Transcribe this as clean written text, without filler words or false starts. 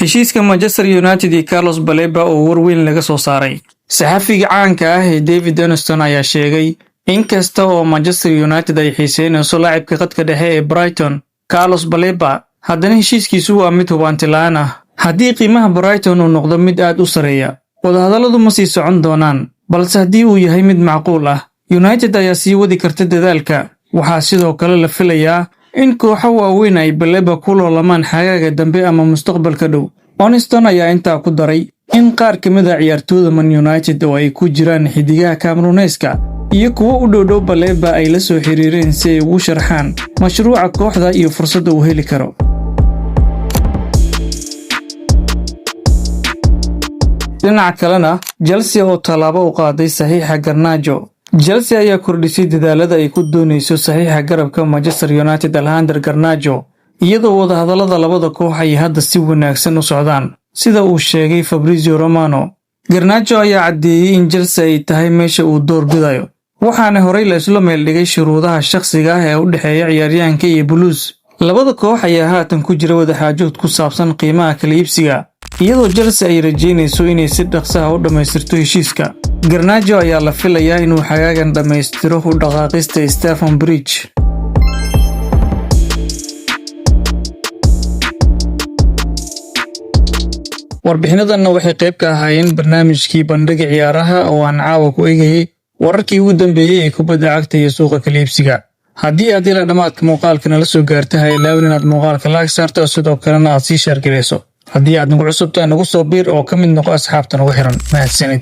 heshiiska Manchester United iyo Carlos Baleba oo war weyn laga soo saaray. Saxafiga caanka ah ee David Denniston ayaa sheegay in kasta oo Manchester United ay xiiseynayso laacibka khadka dhexe ee Brighton, Carlos Baleba, haddana heshiiskiisu waa mid hubanti la'aan ah. Haddii qiimaha Brighton uu noqdo mid aad u sareeya, wadahadalladu ma sii socon doonaan, balse haddii uu yahay mid macquul ah, United ayaa sii wadi karta dadaalka. Waxaa sidoo kale la filayaa in kooxo waaweyn ay Baleba ku loolamaan xagaaga dambe ama mustaqbalka dhow. Denniston ayaa intaa ku daray in qaar ka mid ah ciyaartooyda Man United oo ay ku jiraan xidigaha Camerooneyska iyo kuwa u dhow Baleba ay la soo xiriireen si ay ugu sharxaan mashruuca kooxda iyo fursadda uu heli karo. dhinaca kalena, Chelsea oo talaabo u qaaday saxiixa Garnacho. Chelsea ayaa kordhisay dadaalada ay ku doonayso saxiixa garabka Manchester United Alejandro Garnacho, iyadoo wadahadallada labada koox ay hadda si wanaagsan u socdaan, sida uu sheegay Fabrizio Romano. Garnacho ayaa caddeeyay in Chelsea ay tahay meesha uu door bidayo, waxaana horey la isla meel dhigay shuruudaha shakhsiga ah ee u dhexeeya ciyaaryahanka iyo Blues. Labada koox ayaa haatan ku jira wadaxaajood ku saabsan qiimaha kala iibsiga, iyadoo Chelsea ay rajeynayso inay si dhaqso ah u dhammaystirto heshiiska. Garnacho ayaa la filayaa inuu xagaagan dhammaystiro u dhaqaaqista Stamford Bridge. warbixinadanna waxay qayb ka ahaayeen barnaamijkii bandhiga ciyaaraha oo aan caawa ku eegayay wararkii ugu dambeeyay ee kubadda cagta iyo suuqa kala iibsiga. haddii aad ilaa dhammaadka muuqaalka nala soo gaartay, ha ilaawin inaad muuqaalka like saarto, sidoo kalena aad sii share gareyso. haddii aad nagu cusubtahay, nagu soo biir oo ka mid noqo asxaabta nagu xiran. mahadsanid.